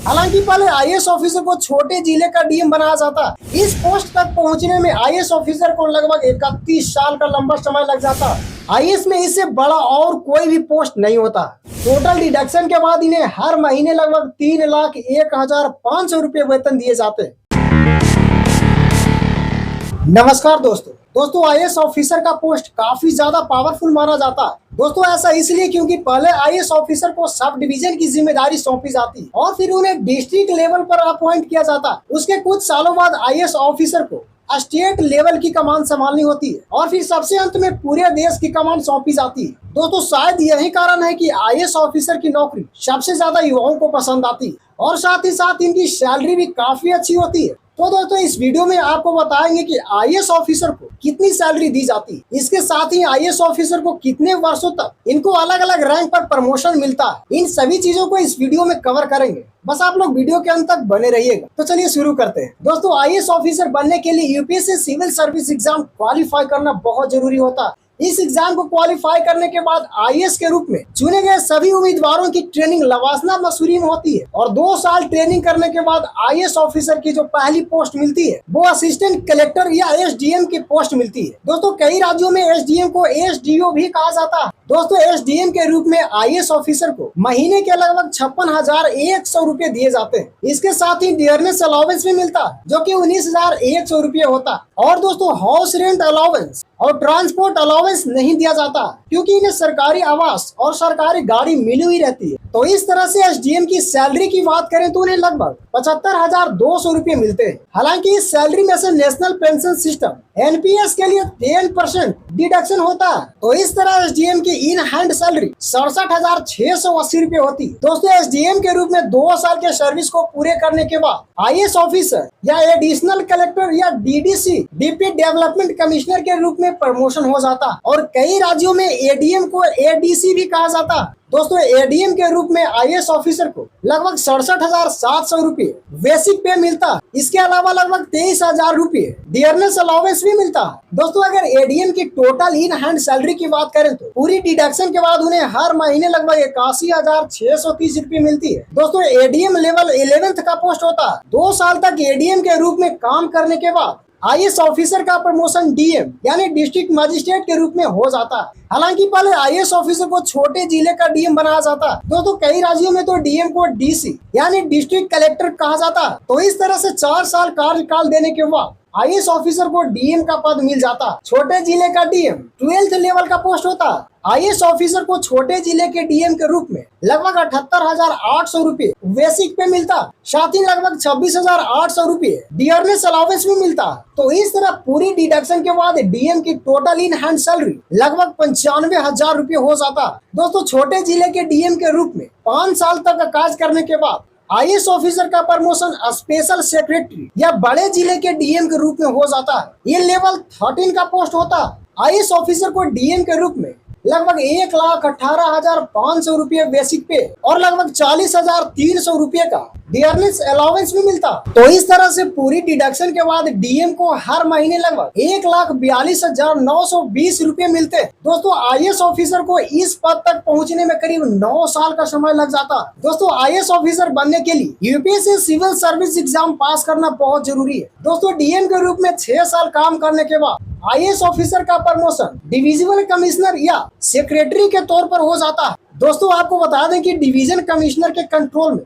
हालांकि पहले IAS officer को छोटे जिले का डीएम बनाया जाता। इस पोस्ट तक पहुंचने में आईएएस ऑफिसर को लगभग 31 साल का लंबा समय लग जाता। आईएएस में इससे बड़ा और कोई भी पोस्ट नहीं होता। टोटल डिडक्शन के बाद इन्हें हर महीने लगभग 3,01,500 रुपए वेतन दिए जाते। नमस्कार दोस्तों आईएएस ऑफिसर का पोस्ट काफी ज्यादा पावरफुल माना जाता है। दोस्तों ऐसा इसलिए क्योंकि पहले आईएएस ऑफिसर को सब डिवीजन की जिम्मेदारी सौंपी जाती और फिर उन्हें डिस्ट्रिक्ट लेवल पर अपॉइंट किया जाता। उसके कुछ सालों बाद आईएएस ऑफिसर को स्टेट लेवल की कमान संभालनी होती है और फिर सबसे अंत में पूरे देश की कमान सौंपी जाती है। दोस्तों शायद यही कारण है कि आईएएस ऑफिसर की नौकरी सबसे ज्यादा युवाओं को पसंद आती है और साथ ही साथ इनकी सैलरी भी काफी अच्छी होती है। तो दोस्तों इस वीडियो में आपको बताएंगे कि आईएएस ऑफिसर को कितनी सैलरी दी जाती है। इसके साथ ही आईएएस ऑफिसर को कितने वर्षों तक इनको अलग अलग रैंक पर प्रमोशन मिलता है। इन सभी चीजों को इस वीडियो में कवर करेंगे। बस आप लोग वीडियो के अंत तक बने रहिएगा। तो चलिए शुरू करते हैं। दोस्तों आईएएस ऑफिसर बनने के लिए UPSC civil service exam qualify करना बहुत जरूरी होता है। इस एग्जाम को क्वालिफाई करने के बाद आईएएस के रूप में चुने गए सभी उम्मीदवारों की ट्रेनिंग लवासना मसूरी में होती है और 2 साल ट्रेनिंग करने के बाद आईएएस ऑफिसर की जो पहली पोस्ट मिलती है वो असिस्टेंट कलेक्टर या एसडीएम की पोस्ट मिलती है। दोस्तों कई राज्यों में एसडीएम को एसडीओ भी कहा जाता है। दोस्तों एसडीएम के रूप में आईएएस ऑफिसर को महीने के लगभग 56,100 रुपए दिए जाते हैं। इसके साथ ही डियरनेस अलाउंस भी मिलता है जो कि 19,100 रुपए होता है। और दोस्तों हाउस रेंट अलाउंस और ट्रांसपोर्ट अलाउंस नहीं दिया जाता क्योंकि इन्हें सरकारी आवास और सरकारी गाड़ी मिली हुई रहती है। तो इस तरह से एसडीएम की सैलरी की बात करें तो उन्हें लगभग 75,200 रुपए मिलते हैं। हालांकि इस सैलरी में से नेशनल पेंशन सिस्टम एनपीएस के लिए 10% डिडक्शन होता है। तो इस तरह एसडीएम की इन हैंड सैलरी 67,680 रुपए होती है। दोस्तों एसडीएम के रूप में 2 साल के सर्विस को पूरे करने के बाद आईएएस ऑफिसर या एडिशनल कलेक्टर या डीडीसी डिप्टी डेवलपमेंट कमिश्नर के रूप में प्रमोशन हो जाता और कई राज्यों में एडीएम को एडीसी भी कहा जाता। दोस्तों एडीएम के रूप में आईएएस ऑफिसर को लगभग 67,700 रुपए बेसिक पे मिलता। इसके अलावा लगभग 23,000 रुपए डियरनेस अलाउंस भी मिलता। दोस्तों अगर एडीएम की टोटल इन हैंड सैलरी की बात करें तो पूरी डिडक्शन के बाद उन्हें हर महीने लगभग 81,630 रुपए मिलती है। दोस्तों एडीएम लेवल 11th का पोस्ट होता है। 2 साल तक एडीएम के रूप में काम करने के बाद आईएएस ऑफिसर का प्रमोशन डीएम यानी डिस्ट्रिक्ट मजिस्ट्रेट के रूप में हो जाता है। हालांकि पहले आईएएस ऑफिसर को छोटे जिले का डीएम बनाया जाता। दोस्तों कई राज्यों में तो डीएम को डीसी यानी डिस्ट्रिक्ट कलेक्टर कहा जाता। तो इस तरह से 4 साल कार्यकाल देने के बाद आईएएस ऑफिसर को डीएम का पद मिल जाता। छोटे जिले का डीएम 12th लेवल का पोस्ट होता। आईएएस ऑफिसर को छोटे जिले के डीएम के रूप में लगभग 78,800 रुपए बेसिक पे मिलता। साथ ही लगभग 26,800 रुपए डियरनेस अलाउंस भी मिलता। तो इस तरह पूरी डिडक्शन के बाद डीएम की टोटल इन हैंड सैलरी लगभग 95,000 रुपए हो जाता। दोस्तों छोटे जिले के डीएम के रूप में 5 साल तक कार्य करने के बाद आईएएस ऑफिसर का प्रमोशन स्पेशल सेक्रेटरी या बड़े जिले के डीएम के रूप में हो जाता है। ये लेवल 13 का पोस्ट होता। आईएएस ऑफिसर को डीएम के रूप में लगभग 1,18,500 रुपए बेसिक पे और लगभग 40,300 रुपए का डियरनेस अलाउंस भी मिलता। तो इस तरह से पूरी डिडक्शन के बाद डीएम को हर महीने लगभग 1,42,920 रुपए मिलते। दोस्तों आईएएस ऑफिसर को इस पद तक पहुंचने में करीब 9 साल का समय लग जाता। दोस्तों आईएएस ऑफिसर बनने के लिए UPSC civil service exam pass करना बहुत जरूरी है। दोस्तों डीएम के रूप में 6 साल काम करने के बाद आईएएस ऑफिसर का प्रमोशन डिविजनल कमिश्नर या सेक्रेटरी के तौर पर हो जाता है। दोस्तों आपको बता दें कि डिवीजन कमिश्नर के कंट्रोल में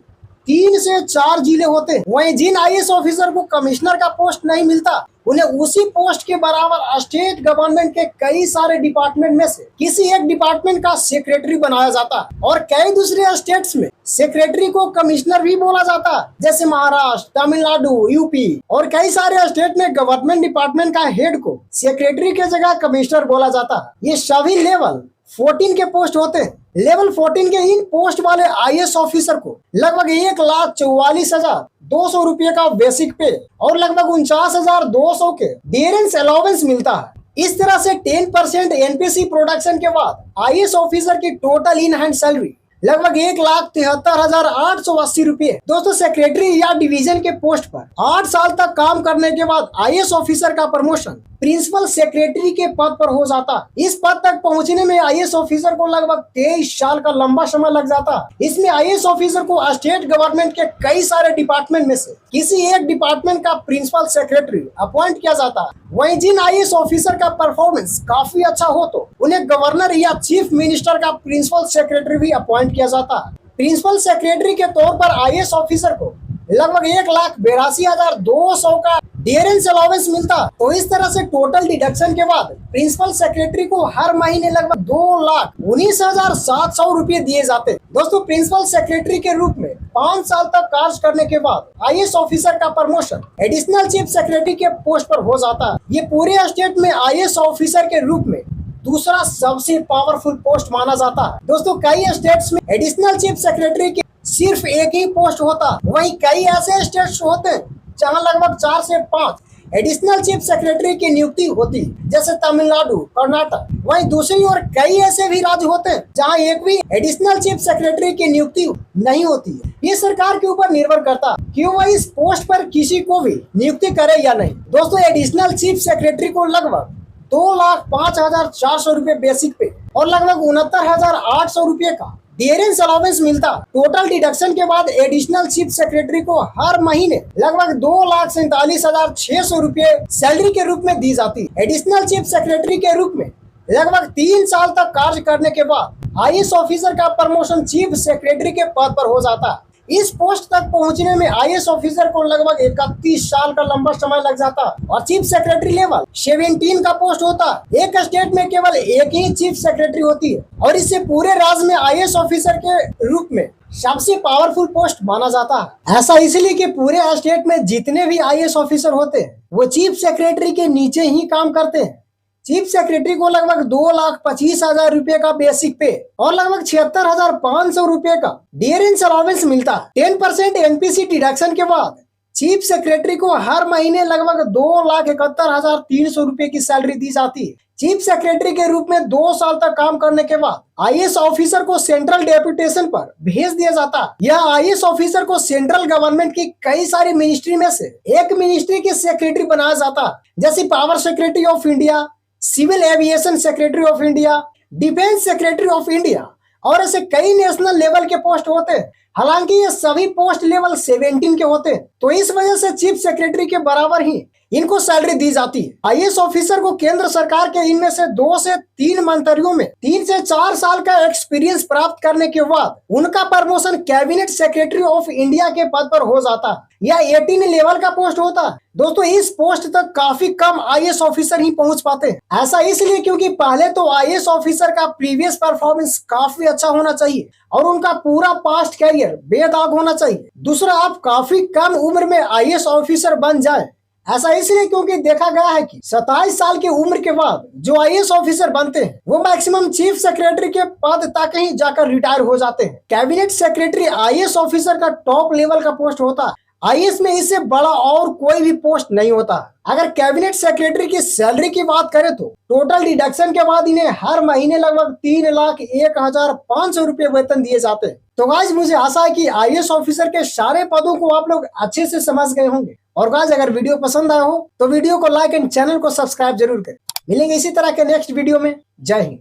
3 से 4 जिले होते हैं। वहीं जिन आईएएस ऑफिसर को कमिश्नर का पोस्ट नहीं मिलता उन्हें उसी पोस्ट के बराबर स्टेट गवर्नमेंट के कई सारे डिपार्टमेंट में से किसी एक डिपार्टमेंट का सेक्रेटरी बनाया जाता और कई दूसरे स्टेट्स में सेक्रेटरी को कमिश्नर भी बोला जाता जैसे महाराष्ट्र, तमिलनाडु, यूपी और कई सारे स्टेट में गवर्नमेंट डिपार्टमेंट का हेड को सेक्रेटरी के जगह कमिश्नर बोला जाता। ये सभी लेवल 14 के पोस्ट होते हैं। लेवल 14 के इन पोस्ट वाले आईएएस ऑफिसर को लगभग 1,44,200 रुपए का बेसिक पे और लगभग 49,200 के डियरनेस अलाउंस मिलता है। इस तरह से 10% एनपीसी प्रोडक्शन के बाद आईएएस ऑफिसर की टोटल इन हैंड सैलरी लगभग 1,73,880 रुपए। दोस्तों सेक्रेटरी या डिवीजन के पोस्ट पर 8 साल तक काम करने के बाद आईएएस ऑफिसर का प्रमोशन प्रिंसिपल सेक्रेटरी के पद पर हो जाता। इस पद तक पहुंचने में आईएएस ऑफिसर को लगभग 23 साल का लंबा समय लग जाता। इसमें आईएएस ऑफिसर को स्टेट गवर्नमेंट के कई सारे डिपार्टमेंट में से किसी एक डिपार्टमेंट का प्रिंसिपल सेक्रेटरी अपॉइंट किया जाता। वहीं जिन आईएएस ऑफिसर का परफॉर्मेंस काफी अच्छा हो तो उन्हें गवर्नर या चीफ मिनिस्टर का प्रिंसिपल सेक्रेटरी भी अपॉइंट किया जाता। प्रिंसिपल सेक्रेटरी के तौर पर आईएएस ऑफिसर को लगभग 1,82,200 का डियरेंस अलाउंस मिलता। तो इस तरह से टोटल डिडक्शन के बाद प्रिंसिपल सेक्रेटरी को हर महीने लगभग 2,19,700 रुपए दिए जाते। दोस्तों प्रिंसिपल सेक्रेटरी के रूप में 5 साल तक कार्य करने के बाद आईएएस ऑफिसर का प्रमोशन एडिशनल चीफ सेक्रेटरी के पोस्ट पर हो जाता। ये पूरे स्टेट में आईएएस ऑफिसर के रूप में दूसरा सबसे पावरफुल पोस्ट माना जाता है। दोस्तों कई स्टेट्स में एडिशनल चीफ सेक्रेटरी के सिर्फ एक ही पोस्ट होता, वहीं कई ऐसे स्टेट्स होते हैं जहां लगभग 4 से 5 एडिशनल चीफ सेक्रेटरी की नियुक्ति होती, जैसे तमिलनाडु, कर्नाटक। वहीं दूसरी ओर कई ऐसे भी राज्य होते हैं जहां एक भी एडिशनल चीफ सेक्रेटरी की नियुक्ति नहीं होती। ये सरकार के ऊपर निर्भर करता कि वो इस पोस्ट पर किसी को भी नियुक्ति करे या नहीं। दोस्तों एडिशनल चीफ सेक्रेटरी को लगभग 2,05,400 रुपए बेसिक पे और लगभग 69,800 रुपए का डियरेंस अलाउंस मिलता। टोटल डिडक्शन के बाद एडिशनल चीफ सेक्रेटरी को हर महीने लगभग 2,47,600 रुपए सैलरी के रूप में दी जाती। एडिशनल चीफ सेक्रेटरी के रूप में लगभग 3 साल तक कार्य करने के बाद आईएएस ऑफिसर का प्रमोशन चीफ सेक्रेटरी के पद पर हो जाता। इस पोस्ट तक पहुंचने में आईएएस ऑफिसर को लगभग 31 साल का लंबा समय लग जाता और चीफ सेक्रेटरी लेवल 17 का पोस्ट होता। एक स्टेट में केवल एक ही चीफ सेक्रेटरी होती है और इससे पूरे राज्य में आईएएस ऑफिसर के रूप में सबसे पावरफुल पोस्ट माना जाता है। ऐसा इसलिए कि पूरे स्टेट में जितने भी आईएएस ऑफिसर होते हैं वो चीफ सेक्रेटरी के नीचे ही काम करते हैं। चीफ सेक्रेटरी को लगभग 2,25,000 रुपए का बेसिक पे और लगभग 76,500 रुपए का डियरेंस अलाउंस मिलता। 10% एनपीसी डिडक्शन के बाद चीफ सेक्रेटरी को हर महीने लगभग 2,71,300 रुपए की सैलरी दी जाती है। चीफ सेक्रेटरी के रूप में 2 साल तक काम करने के बाद आईएएस ऑफिसर को सेंट्रल डेपुटेशन पर भेज दिया जाता। यह आईएएस ऑफिसर को सेंट्रल गवर्नमेंट की कई सारी मिनिस्ट्री में से एक मिनिस्ट्री के सेक्रेटरी बनाया जाता, जैसे power secretary of India, civil aviation secretary of India, defence secretary of India और ऐसे कई नेशनल लेवल के पोस्ट होते हैं। हालांकि ये सभी पोस्ट लेवल 17 के होते हैं, तो इस वजह से चीफ सेक्रेटरी के बराबर ही इनको सैलरी दी जाती है। आईएएस ऑफिसर को केंद्र सरकार के इनमें से 2 से 3 मंत्रियों में 3 से 4 साल का एक्सपीरियंस प्राप्त करने के बाद उनका promotion cabinet secretary of India के पद पर हो जाता। यह 18 लेवल का पोस्ट होता। दोस्तों इस पोस्ट तक काफी कम आईएएस ऑफिसर ही पहुंच पाते हैं। ऐसा इसलिए क्योंकि पहले तो आईएएस ऑफिसर का प्रीवियस परफॉर्मेंस काफी अच्छा होना चाहिए और उनका पूरा पास्ट कैरियर बेदाग होना चाहिए। दूसरा, आप काफी कम उम्र में आईएएस ऑफिसर बन जाए। ऐसा इसलिए क्योंकि देखा गया है कि 27 साल की उम्र के बाद जो आईएएस ऑफिसर बनते हैं वो मैक्सिमम चीफ सेक्रेटरी के पद तक ही जाकर रिटायर हो जाते हैं। कैबिनेट सेक्रेटरी आईएएस ऑफिसर का टॉप लेवल का पोस्ट होता है। आईएएस में इससे बड़ा और कोई भी पोस्ट नहीं होता। अगर कैबिनेट सेक्रेटरी की सैलरी की बात करें तो टोटल डिडक्शन के बाद इन्हें हर महीने लगभग 3,01,500 रुपए वेतन दिए जाते हैं। तो गाइस मुझे आशा है कि आईएएस ऑफिसर के सारे पदों को आप लोग अच्छे से समझ गए होंगे। और गाइस अगर वीडियो पसंद आया हो तो वीडियो को लाइक एंड चैनल को सब्सक्राइब जरूर करें। मिलेंगे इसी तरह के नेक्स्ट वीडियो में। जय हिंद।